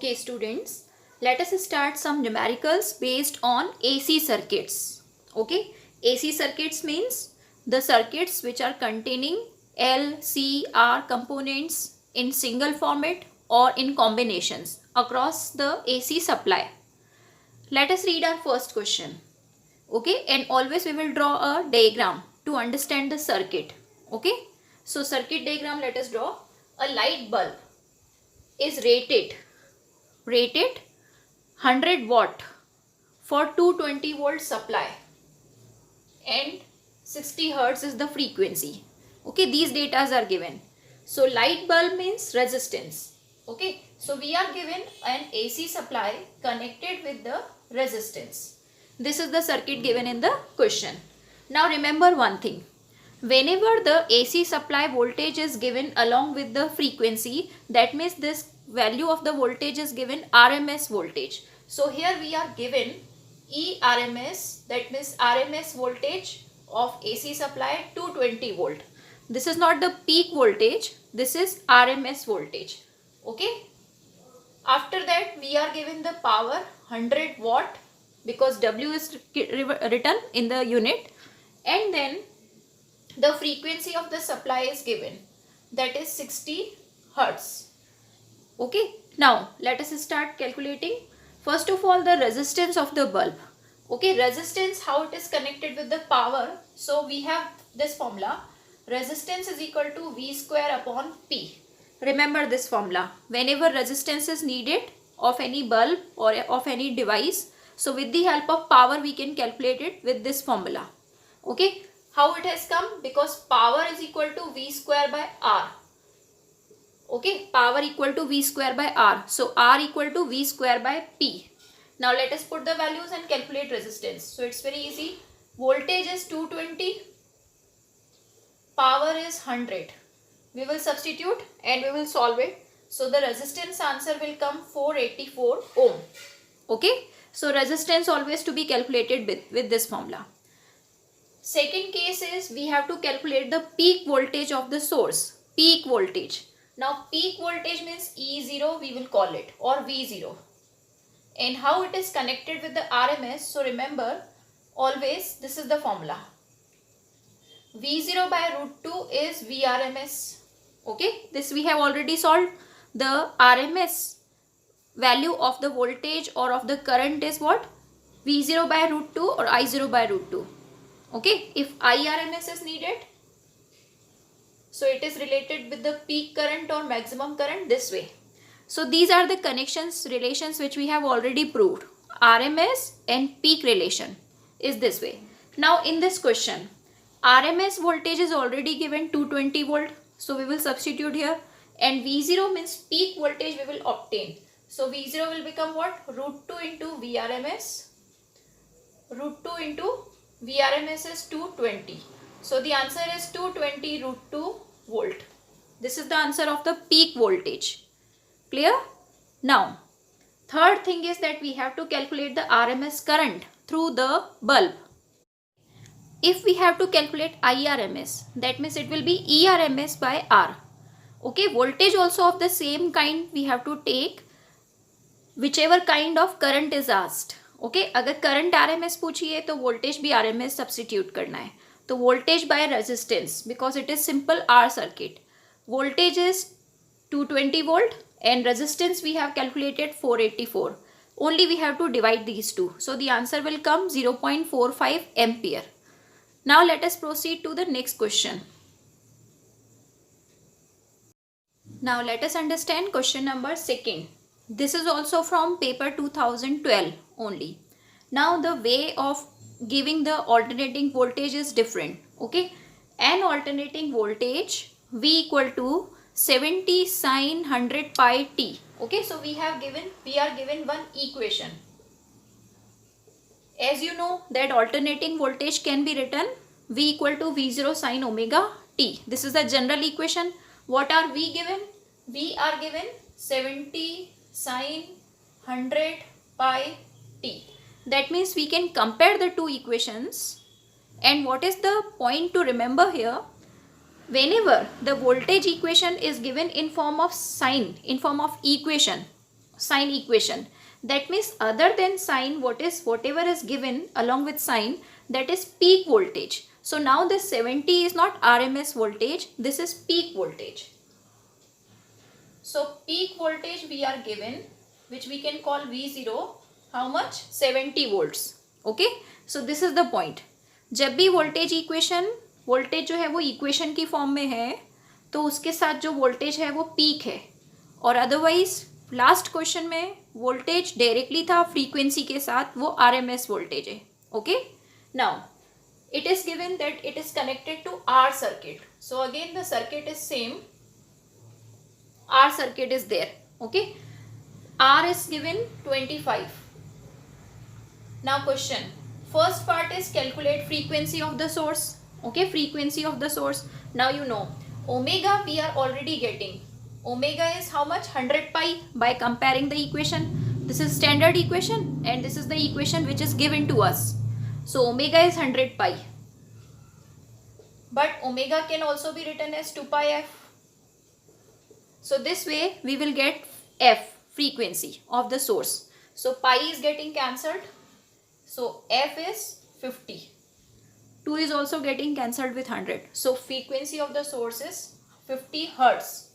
Okay students, let us start some numericals based on AC circuits. Okay, AC circuits means the circuits which are containing L, C, R components in single format or in combinations across the AC supply. Let us read our first question. Okay, and always we will draw a diagram to understand the circuit. Okay, so circuit diagram, let us draw. A light bulb is rated 100 watt for 220 volt supply and 60 hertz is the frequency. Okay, these datas are given. So light bulb means resistance. Okay, so we are given an AC supply connected with the resistance. This is the circuit given in the question. Now remember one thing. Whenever the AC supply voltage is given along with the frequency, that means this value of the voltage is given RMS voltage. So here we are given ERMS, that means RMS voltage of AC supply 220 volt. This is not the peak voltage, this is RMS voltage. Okay. After that we are given the power 100 watt because W is written in the unit, and then the frequency of the supply is given, that is 60 hertz. Okay, now let us start calculating. First of all, the resistance of the bulb. Okay, resistance, how it is connected with the power. So we have this formula, resistance is equal to V square upon P. Remember this formula. Whenever resistance is needed of any bulb or of any device, so with the help of power we can calculate it with this formula. Okay, how it has come? Because power is equal to V square by R. Okay, power equal to V square by R. So R equal to V square by P. Now let us put the values and calculate resistance. So it's very easy. Voltage is 220. Power is 100. We will substitute and we will solve it. So the resistance answer will come 484 ohm. Okay. So resistance always to be calculated with this formula. Second case is we have to calculate the peak voltage of the source. Peak voltage. Now peak voltage means E0 we will call it, or V0. And how it is connected with the RMS. So remember always this is the formula. V0 by root 2 is VRMS. Okay, this we have already solved. The RMS value of the voltage or of the current is what? V0 by root 2 or I0 by root 2. Okay, if IRMS is needed, so it is related with the peak current or maximum current this way. So these are the relations which we have already proved. RMS and peak relation is this way. Now in this question, RMS voltage is already given 220 volt. So we will substitute here, and V0 means peak voltage we will obtain. So V0 will become what? Root 2 into VRMS. Root 2 into VRMS is 220. So the answer is 220 root 2 volt. This is the answer of the peak voltage. Clear? Now, third thing is that we have to calculate the RMS current through the bulb. If we have to calculate IRMS, that means it will be ERMS by R. Okay, voltage also of the same kind we have to take, whichever kind of current is asked. Okay, अगर current RMS पूछिए तो voltage भी RMS substitute करना है. तो voltage by resistance, because it is simple R circuit. Voltage is 220 volt and resistance we have calculated 484. Only we have to divide these two. So the answer will come 0.45 ampere. Now let us proceed to the next question. Now let us understand question number 2. This is also from paper 2012 only. Now the way of giving the alternating voltage is different. Okay, an alternating voltage V equal to 70 sine 100 pi t. Okay, so we are given one equation. As you know that alternating voltage can be written V equal to V0 sine omega t. This is the general equation. What are we given? We are given 70 sine 100 pi t. That means we can compare the two equations. And what is the point to remember here? Whenever the voltage equation is given in form of sine, in form of equation, sine equation. That means other than sine, whatever is given along with sine, that is peak voltage. So now this 70 is not RMS voltage, this is peak voltage. So peak voltage we are given, which we can call V0, how much? 70 volts. Okay, so this is the point. जब भी voltage equation, voltage जो है वो equation की form में है, तो उसके साथ जो voltage है वो peak है, और otherwise लास्ट क्वेश्चन में वोल्टेज डायरेक्टली था फ्रीक्वेंसी के साथ, वो RMS वोल्टेज है. Okay, now it is given that it is connected to R circuit. So again the circuit is same. R circuit is there. Okay, R is given 25. Now question, first part is calculate frequency of the source. Okay, frequency of the source. Now you know omega we are already getting. Omega is how much? 100 pi by comparing the equation. This is standard equation and this is the equation which is given to us. So omega is 100 pi. But omega can also be written as 2 pi f. So this way we will get f, frequency of the source. So pi is getting cancelled. So f is 50. 2 is also getting cancelled with 100. So frequency of the source is 50 hertz.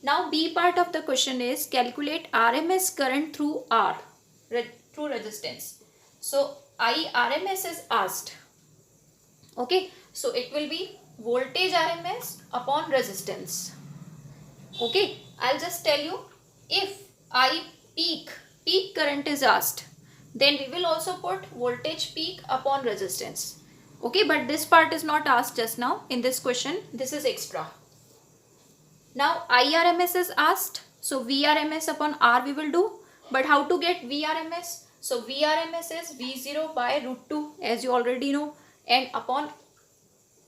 Now B part of the question is calculate RMS current through R, through resistance. So RMS is asked. Okay, so it will be voltage RMS upon resistance. Okay, I'll just tell you, if peak current is asked, then we will also put voltage peak upon resistance. Okay, but this part is not asked just now in this question. This is extra. Now IRMS is asked, so VRMS upon R we will do. But how to get VRMS? So VRMS is V0 by root 2, as you already know, and upon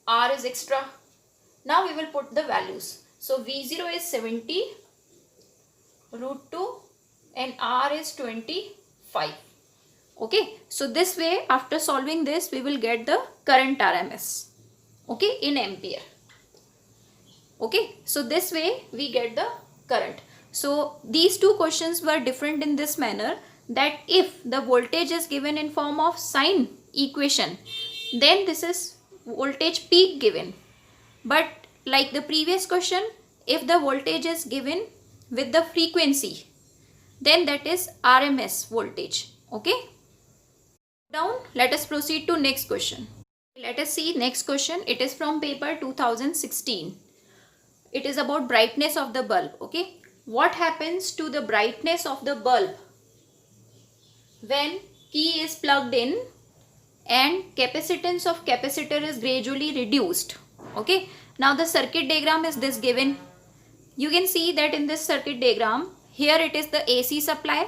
R is extra. Now we will put the values. So V0 is 70, root 2, and R is 25. Okay, so this way after solving this we will get the current RMS, okay, in ampere. Okay, so this way we get the current. So these two questions were different in this manner, that if the voltage is given in form of sine equation, then this is voltage peak given. But like the previous question, if the voltage is given with the frequency, then that is RMS voltage. Okay, down, let us proceed to next question. Let us see next question. It is from paper 2016. It is about brightness of the bulb. Okay, what happens to the brightness of the bulb when key is plugged in and capacitance of capacitor is gradually reduced? Okay, now the circuit diagram is this given. You can see that in this circuit diagram, here it is the AC supply,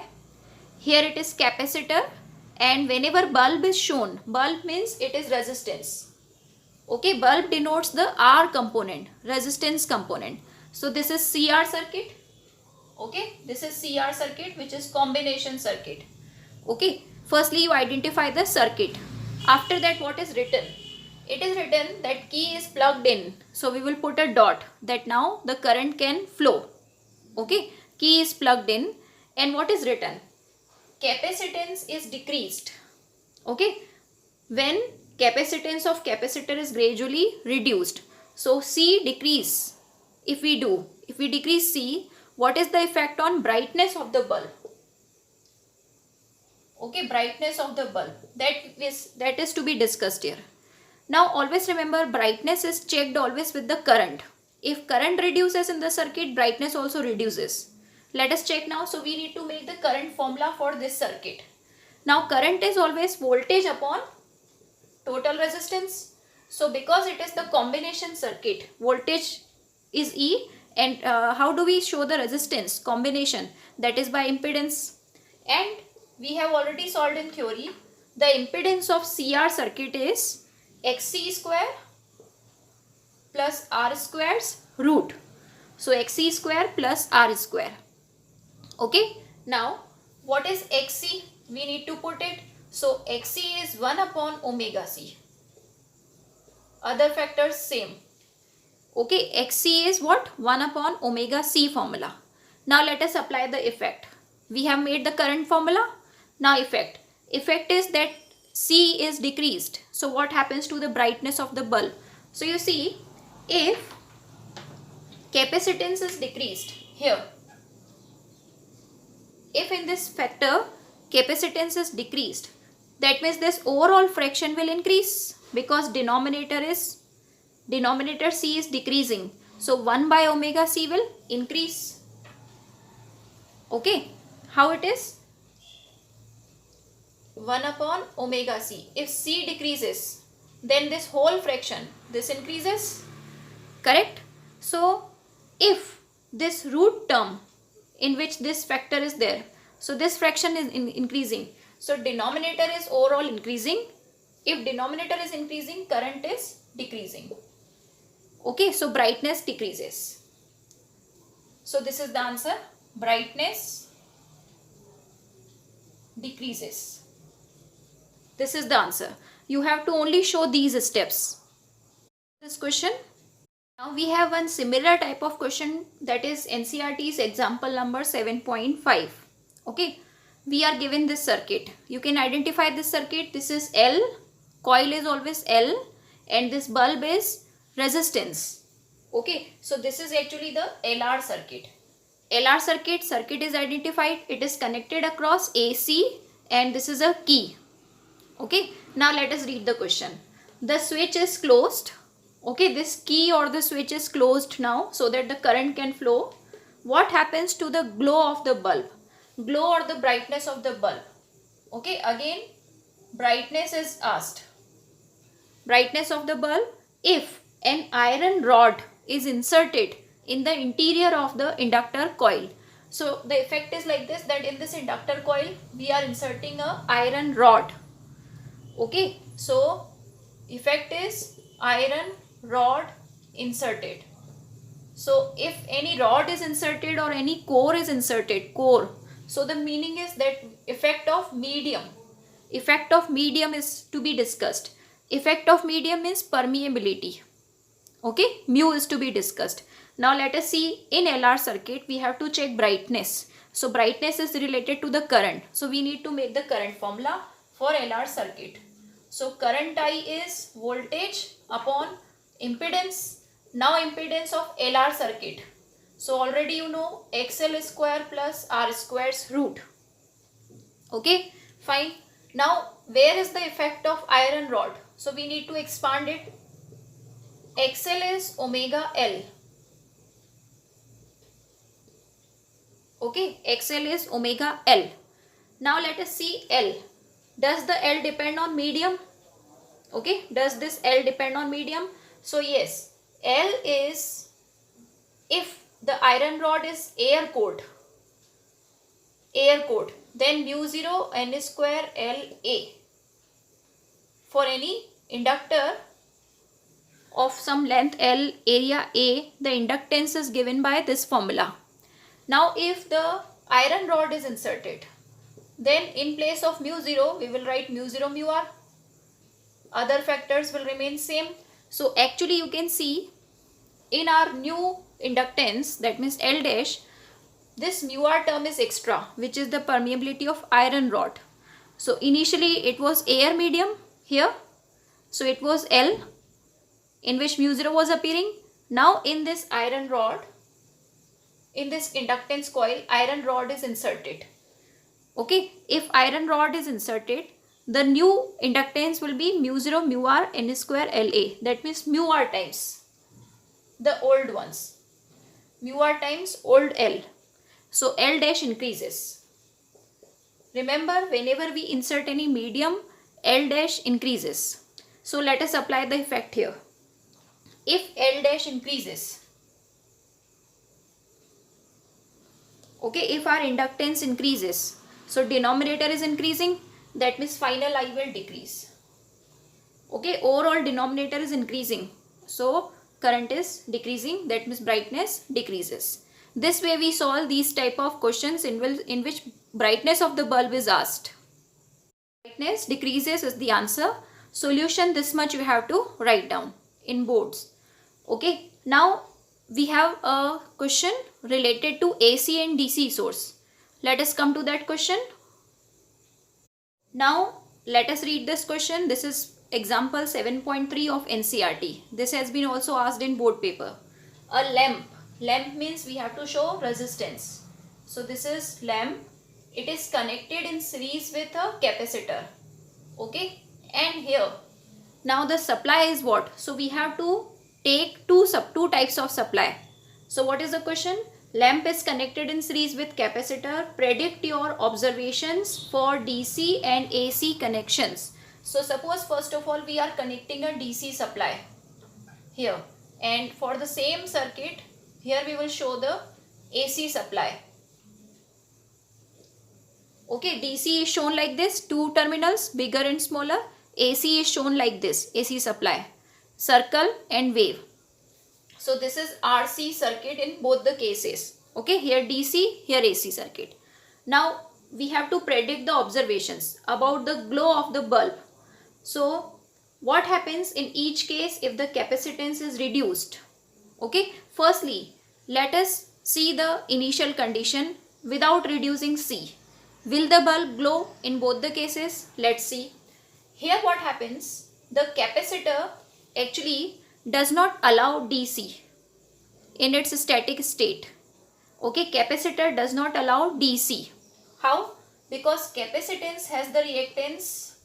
here it is capacitor, and whenever bulb is shown, bulb means it is resistance. Okay, bulb denotes the R component, resistance component. So this is CR circuit. Okay, this is CR circuit, which is combination circuit. Okay, firstly you identify the circuit. After that, what is written? It is written that key is plugged in. So we will put a dot, that now the current can flow. Okay, key is plugged in, and what is written? Capacitance is decreased. Okay, when capacitance of capacitor is gradually reduced. So C decrease. If we decrease C, what is the effect on brightness of the bulb? Okay, brightness of the bulb, that is to be discussed here. Now always remember, brightness is checked always with the current. If current reduces in the circuit, brightness also reduces. Let us check now. So we need to make the current formula for this circuit. Now current is always voltage upon total resistance. So because it is the combination circuit, voltage is E, and how do we show the resistance combination? That is by impedance. And we have already solved in theory, the impedance of CR circuit is XC square plus R squares root. So XC square plus R square. Okay, now what is XC? We need to put it. So XC is 1 upon omega C. Other factors same. Okay, XC is what? 1 upon omega C formula. Now let us apply the effect. We have made the current formula. Now effect. Effect is that C is decreased. So what happens to the brightness of the bulb? So you see, if capacitance is decreased here, if in this factor capacitance is decreased, that means this overall fraction will increase because denominator C is decreasing. So 1 by omega C will increase. Okay, how it is? 1 upon omega C. If C decreases, then this whole fraction, this increases. Correct? So if this root term in which this factor is there, so this fraction is increasing. So denominator is overall increasing. If denominator is increasing, current is decreasing. Okay, so brightness decreases. So this is the answer. Brightness decreases. This is the answer. You have to only show these steps. This question. Now we have one similar type of question, that is NCERT's example number 7.5. Okay, we are given this circuit. You can identify this circuit. This is L, coil is always L, and this bulb is resistance. Okay, so this is actually the LR circuit. LR circuit is identified. It is connected across AC and this is a key. Okay, now let us read the question. The switch is closed. Okay, this key or the switch is closed now so that the current can flow. What happens to the glow of the bulb? Glow or the brightness of the bulb. Okay, again brightness is asked. Brightness of the bulb. If an iron rod is inserted in the interior of the inductor coil. So the effect is like this, that in this inductor coil we are inserting a iron rod. Okay, so effect is iron rod inserted. So if any rod is inserted or any core is inserted, so the meaning is that effect of medium is to be discussed. Effect of medium means permeability. Okay, mu is to be discussed. Now let us see, in LR circuit we have to check brightness. So brightness is related to the current. So we need to make the current formula for LR circuit. So current I is voltage upon impedance. Now impedance of LR circuit. So already you know XL square plus R square's root. Okay, fine. Now where is the effect of iron rod? So we need to expand it. XL is omega L. Okay, XL is omega L. Now let us see L. Does the L depend on medium? Okay, does this L depend on medium? So yes, L is, if the iron rod is air coat, then mu 0 N square L A. For any inductor of some length L, area A, the inductance is given by this formula. Now if the iron rod is inserted, then in place of mu 0 we will write mu 0 mu r. Other factors will remain same. So actually you can see in our new inductance, that means L dash, this mu r term is extra, which is the permeability of iron rod. So initially it was air medium here. So it was L in which mu 0 was appearing. Now in this iron rod, in this inductance coil, iron rod is inserted. Okay, if iron rod is inserted, the new inductance will be mu 0 mu r N square L A. That means mu r times the old ones. Mu r times old L. So L dash increases. Remember, whenever we insert any medium, L dash increases. So let us apply the effect here. If L dash increases, okay, if our inductance increases, so denominator is increasing, that means final I will decrease. Okay, overall denominator is increasing, so current is decreasing, that means brightness decreases. This way we solve these type of questions in which brightness of the bulb is asked. Brightness decreases is the answer. Solution, this much you have to write down in boards. Okay, now we have a question related to AC and DC source. Let us come to that question. Now let us read this question. This is example 7.3 of NCERT. This has been also asked in board paper. A lamp. Lamp means we have to show resistance. So this is lamp. It is connected in series with a capacitor. Okay. And here, now the supply is what? So we have to take two types of supply. So what is the question? Lamp is connected in series with capacitor. Predict your observations for DC and AC connections. So suppose first of all we are connecting a DC supply here, and for the same circuit here we will show the AC supply. Okay, DC is shown like this, two terminals, bigger and smaller. AC is shown like this, AC supply, circle and wave. So this is RC circuit in both the cases. Okay, here DC, here AC circuit. Now we have to predict the observations about the glow of the bulb. So what happens in each case if the capacitance is reduced? Okay, firstly let us see the initial condition without reducing C. Will the bulb glow in both the cases? Let's see. Here what happens, the capacitor actually does not allow DC in its static state. Okay, capacitor does not allow DC. How? Because capacitance has the reactance.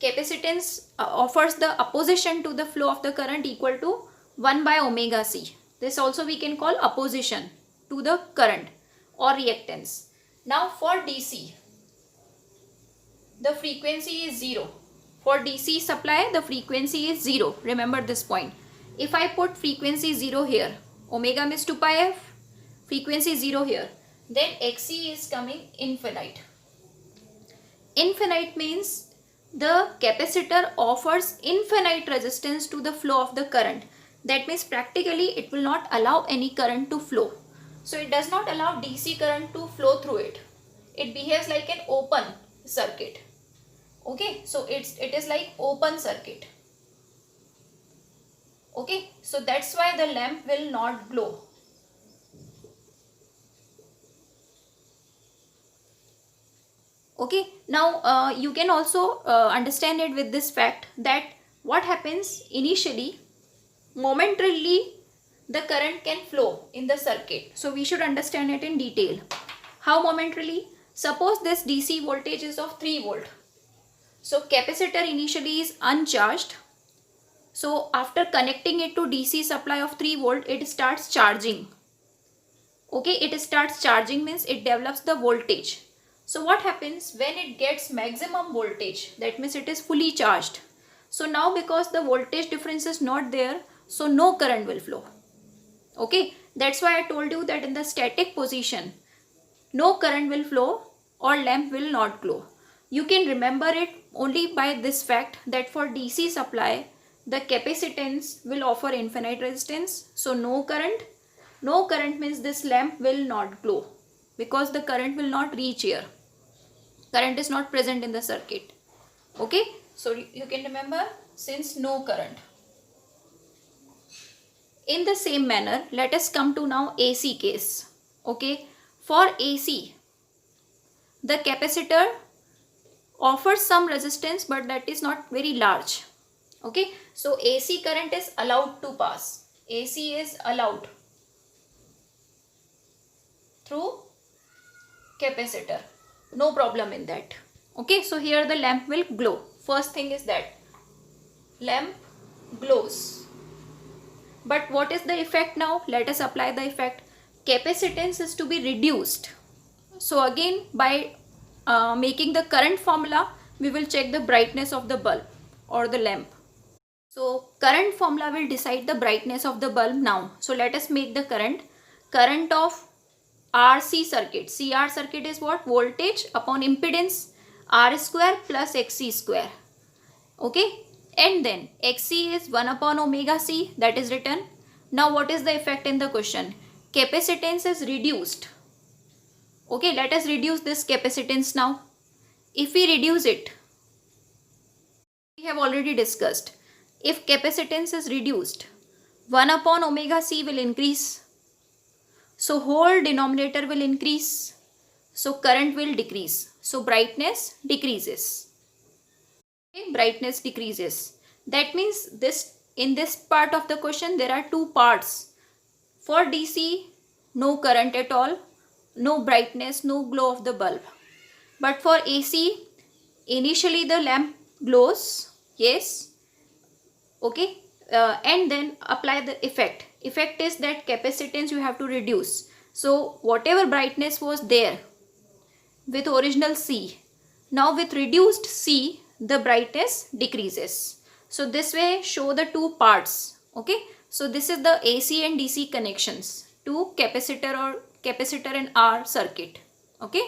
Capacitance offers the opposition to the flow of the current equal to 1 by omega C. This also we can call opposition to the current or reactance. Now for DC, the frequency is 0. For DC supply, the frequency is 0. Remember this point. If I put frequency 0 here, omega means 2 pi f, frequency 0 here, then Xc is coming infinite. Infinite means the capacitor offers infinite resistance to the flow of the current. That means practically it will not allow any current to flow. So it does not allow DC current to flow through it. It behaves like an open circuit. Okay, so it is like open circuit. Okay, so that's why the lamp will not glow. Okay, now you can also understand it with this fact that what happens initially, momentarily the current can flow in the circuit. So we should understand it in detail. How momentarily? Suppose this DC voltage is of 3 volt. So capacitor initially is uncharged. So after connecting it to DC supply of 3 volt, it starts charging. Okay, it starts charging means it develops the voltage. So what happens when it gets maximum voltage? That means it is fully charged. So now because the voltage difference is not there, so no current will flow. Okay, that's why I told you that in the static position, no current will flow or lamp will not glow. You can remember it only by this fact that for DC supply, the capacitance will offer infinite resistance. So no current. No current means this lamp will not glow because the current will not reach here. Current is not present in the circuit. Okay, so you can remember since no current. In the same manner, let us come to now AC case. Okay, for AC, the capacitor offers some resistance but that is not very large. Okay, so AC current is allowed to pass. AC is allowed through capacitor. No problem in that. Okay, so here the lamp will glow. First thing is that lamp glows. But what is the effect now? Let us apply the effect. Capacitance is to be reduced. So again by making the current formula, we will check the brightness of the bulb or the lamp. So current formula will decide the brightness of the bulb now. So let us make the current of RC circuit. CR circuit is what? Voltage upon impedance R square plus XC square. Okay. And then Xc is 1 upon omega C, that is written. Now what is the effect in the question? Capacitance is reduced. Okay, let us reduce this capacitance now. If we reduce it, we have already discussed. If capacitance is reduced, 1 upon omega C will increase. So whole denominator will increase. so current will decrease. So brightness decreases. Okay, brightness decreases. That means this, in this part of the question there are two parts. For DC, no current at all, no brightness, no glow of the bulb. But for AC, initially the lamp glows, yes, okay, and then apply the effect. Effect is that capacitance you have to reduce. So whatever brightness was there with original C, now with reduced C, the brightness decreases. So this way show the two parts. Okay, so this is the AC and DC connections to capacitor or capacitor and R circuit. Okay.